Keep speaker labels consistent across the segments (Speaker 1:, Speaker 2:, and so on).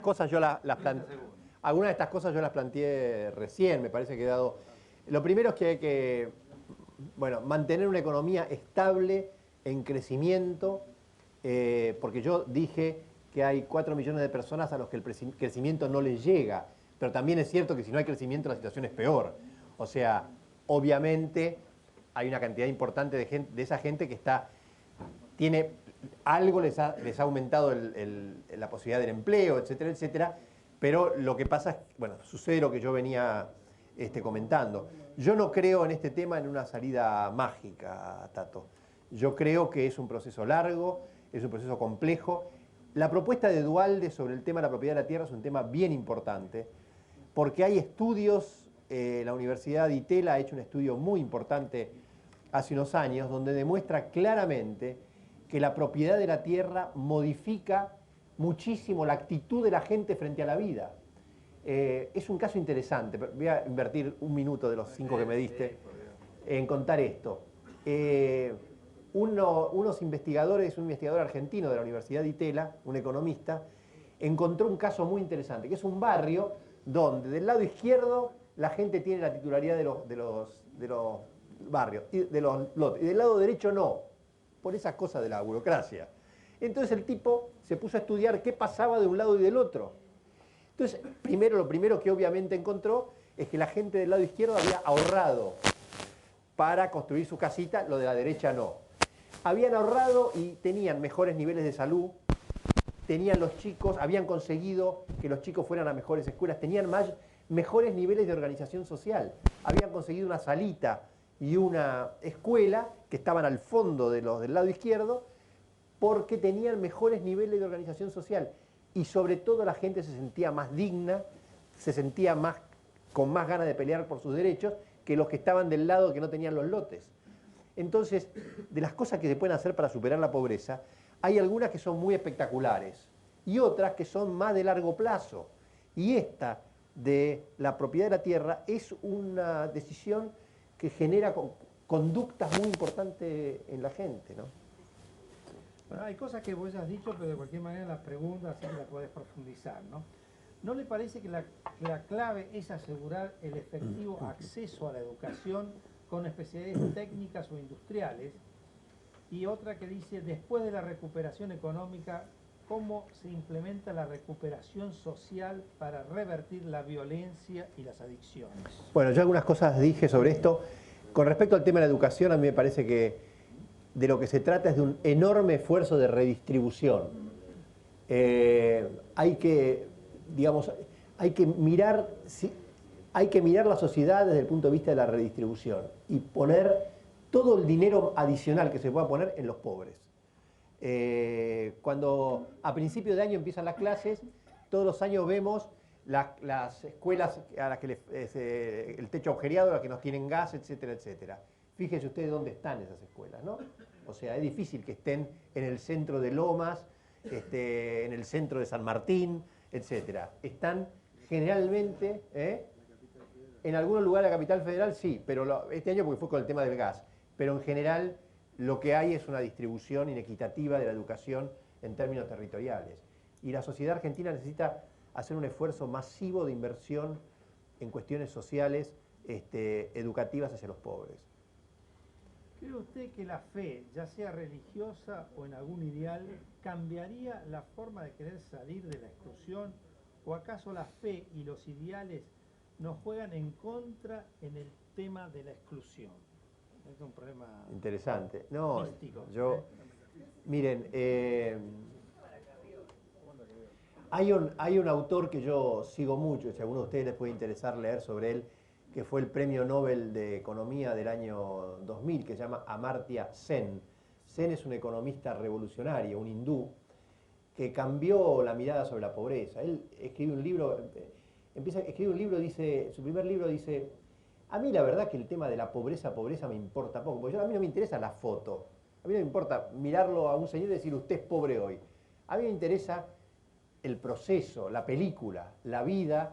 Speaker 1: cosas yo las planteé. Algunas de estas cosas yo las planteé recién, me parece que he dado. Lo primero es que hay que, bueno, mantener una economía estable, en crecimiento, porque yo dije que hay 4 millones de personas a los que el crecimiento no les llega, pero también es cierto que si no hay crecimiento la situación es peor. O sea, obviamente hay una cantidad importante de, gente, de esa gente que tiene algo, les ha aumentado la posibilidad del empleo, etcétera, etcétera, pero lo que pasa es, bueno, sucede lo que yo venía comentando. Yo no creo en este tema en una salida mágica, Tato. Yo creo que es un proceso largo, es un proceso complejo. La propuesta de Duhalde sobre el tema de la propiedad de la tierra es un tema bien importante, porque hay estudios, la Universidad de Itela ha hecho un estudio muy importante hace unos años, donde demuestra claramente que la propiedad de la tierra modifica muchísimo la actitud de la gente frente a la vida. Es un caso interesante, voy a invertir un minuto de los 5 que me diste en contar esto. Unos investigadores, un investigador argentino de la Universidad de Itela, un economista, encontró un caso muy interesante, que es un barrio donde del lado izquierdo la gente tiene la titularidad de los barrios, de los lotes, y del lado derecho no, por esas cosas de la burocracia. Entonces el tipo se puso a estudiar qué pasaba de un lado y del otro. Entonces, lo primero que obviamente encontró es que la gente del lado izquierdo había ahorrado para construir su casita, lo de la derecha no. Habían ahorrado y tenían mejores niveles de salud, tenían los chicos, habían conseguido que los chicos fueran a mejores escuelas, tenían mejores niveles de organización social, habían conseguido una salita y una escuela que estaban al fondo de los del lado izquierdo porque tenían mejores niveles de organización social y sobre todo la gente se sentía más digna, se sentía con más ganas de pelear por sus derechos que los que estaban del lado que no tenían los lotes. Entonces, de las cosas que se pueden hacer para superar la pobreza, hay algunas que son muy espectaculares y otras que son más de largo plazo. Y esta de la propiedad de la tierra es una decisión que genera conductas muy importantes en la gente, ¿no?
Speaker 2: Bueno, hay cosas que vos ya has dicho, pero de cualquier manera las preguntas así que las podés profundizar, ¿no? ¿No le parece que la clave es asegurar el efectivo acceso a la educación con especialidades técnicas o industriales? Y otra que dice, después de la recuperación económica, ¿cómo se implementa la recuperación social para revertir la violencia y las adicciones?
Speaker 1: Bueno, yo algunas cosas dije sobre esto. Con respecto al tema de la educación, a mí me parece que de lo que se trata es de un enorme esfuerzo de redistribución. Hay que mirar la sociedad desde el punto de vista de la redistribución y poner todo el dinero adicional que se pueda poner en los pobres. Cuando a principio de año empiezan las clases, todos los años vemos las escuelas a las que el techo agujereado, a las que nos tienen gas, etcétera, etcétera. Fíjense ustedes dónde están esas escuelas, ¿no? O sea, es difícil que estén en el centro de Lomas, en el centro de San Martín, etcétera. Están generalmente en algunos lugares de la capital federal, sí, pero este año porque fue con el tema del gas. Pero en general lo que hay es una distribución inequitativa de la educación en términos territoriales. Y la sociedad argentina necesita hacer un esfuerzo masivo de inversión en cuestiones sociales educativas hacia los pobres.
Speaker 2: ¿Cree usted que la fe, ya sea religiosa o en algún ideal, cambiaría la forma de querer salir de la exclusión? ¿O acaso la fe y los ideales nos juegan en contra en el tema de la exclusión? Es un problema
Speaker 1: interesante. No,
Speaker 2: místico.
Speaker 1: Miren, hay un autor que yo sigo mucho, si a alguno de ustedes les puede interesar leer sobre él, que fue el premio Nobel de Economía del año 2000, que se llama Amartya Sen. Sen es un economista revolucionario, un hindú, que cambió la mirada sobre la pobreza. Él escribe un libro, su primer libro dice, a mí la verdad que el tema de la pobreza me importa poco, porque a mí no me interesa la foto, a mí no me importa mirarlo a un señor y decir, usted es pobre hoy. A mí me interesa el proceso, la película, la vida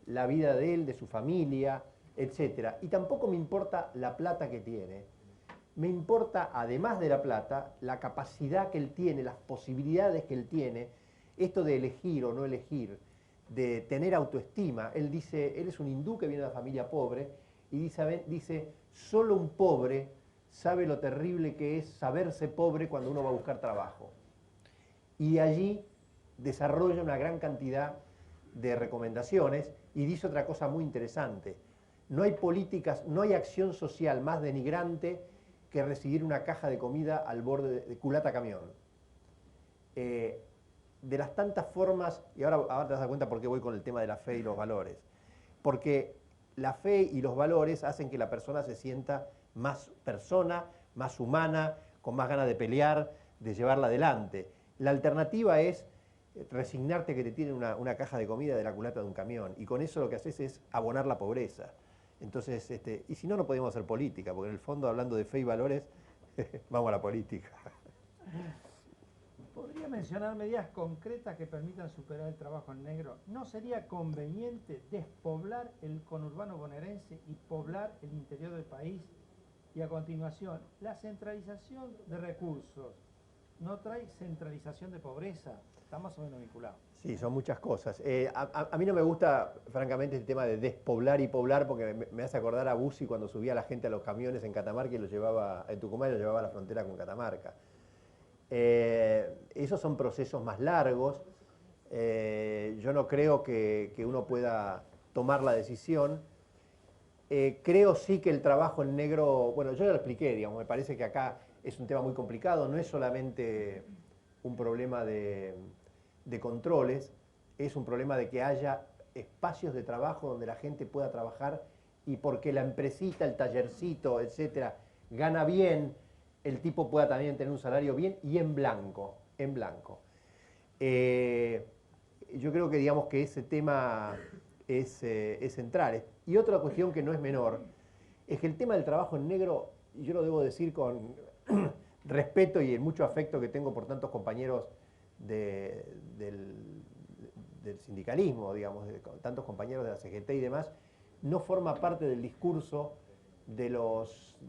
Speaker 1: de él, de su familia, etc. Y tampoco me importa la plata que tiene. Me importa, además de la plata, la capacidad que él tiene, las posibilidades que él tiene esto de elegir o no elegir, de tener autoestima, él dice, él es un hindú que viene de una familia pobre, y dice, solo un pobre sabe lo terrible que es saberse pobre cuando uno va a buscar trabajo. Y allí desarrolla una gran cantidad de recomendaciones y dice otra cosa muy interesante. No hay políticas, no hay acción social más denigrante que recibir una caja de comida al borde de culata camión. De las tantas formas, y ahora te vas a dar cuenta por qué voy con el tema de la fe y los valores, porque la fe y los valores hacen que la persona se sienta más persona, más humana, con más ganas de pelear, de llevarla adelante. La alternativa es resignarte que te tienen una caja de comida de la culata de un camión, y con eso lo que haces es abonar la pobreza. Entonces, y si no, no podemos hacer política, porque en el fondo, hablando de fe y valores, vamos a la política.
Speaker 2: ¿Podría mencionar medidas concretas que permitan superar el trabajo en negro? ¿No sería conveniente despoblar el conurbano bonaerense y poblar el interior del país? Y a continuación, la centralización de recursos no trae centralización de pobreza. Está más o menos vinculado.
Speaker 1: Sí, son muchas cosas. A mí no me gusta, francamente, el tema de despoblar y poblar, porque me hace acordar a Bussi cuando subía a la gente a los camiones en Catamarca y los llevaba, en Tucumán, y los llevaba a la frontera con Catamarca. Esos son procesos más largos. Yo no creo que uno pueda tomar la decisión. Creo sí que el trabajo en negro, bueno, yo ya lo expliqué, digamos, me parece que acá es un tema muy complicado, no es solamente un problema de controles, es un problema de que haya espacios de trabajo donde la gente pueda trabajar, y porque la empresita, el tallercito, etcétera, gana bien, el tipo pueda también tener un salario bien y en blanco, en blanco. Yo creo que, digamos, que ese tema es central. Y otra cuestión que no es menor, es que el tema del trabajo en negro, y yo lo debo decir con respeto y el mucho afecto que tengo por tantos compañeros del sindicalismo, digamos, tantos compañeros de la CGT y demás, no forma parte del discurso de los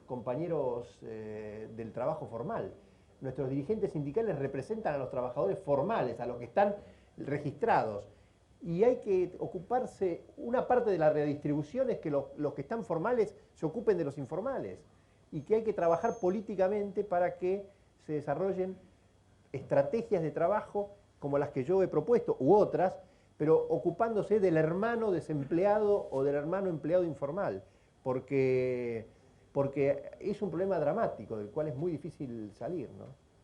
Speaker 1: compañeros del trabajo formal. Nuestros dirigentes sindicales representan a los trabajadores formales, a los que están registrados. Y hay que ocuparse, una parte de la redistribución es que los que están formales se ocupen de los informales, y que hay que trabajar políticamente para que se desarrollen estrategias de trabajo como las que yo he propuesto, u otras, pero ocupándose del hermano desempleado o del hermano empleado informal, porque es un problema dramático del cual es muy difícil salir, ¿no?